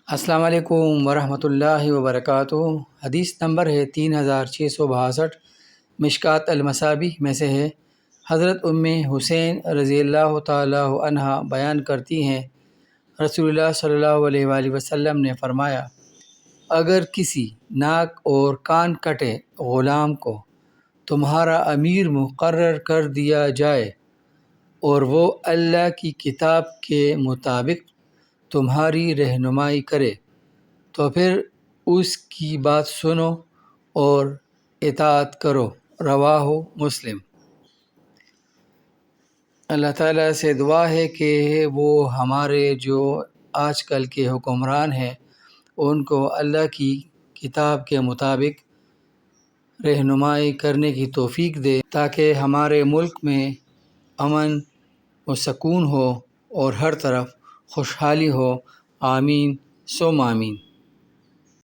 السلام علیکم ورحمۃ اللہ وبرکاتہ۔ حدیث نمبر ہے 3662، مشکات المصابیح میں سے ہے۔ حضرت ام حسین رضی اللہ تعالیٰ عنہا بیان کرتی ہیں، رسول اللہ صلی اللہ علیہ وآلہ وسلم نے فرمایا، اگر کسی ناک اور کان کٹے غلام کو تمہارا امیر مقرر کر دیا جائے اور وہ اللہ کی کتاب کے مطابق تمہاری رہنمائی کرے تو پھر اس کی بات سنو اور اطاعت کرو۔ رواہ مسلم۔ اللہ تعالیٰ سے دعا ہے کہ وہ ہمارے جو آج کل کے حکمران ہیں ان کو اللہ کی کتاب کے مطابق رہنمائی کرنے کی توفیق دے تاکہ ہمارے ملک میں امن و سکون ہو اور ہر طرف خوشحالی ہو۔ آمین ثم آمین۔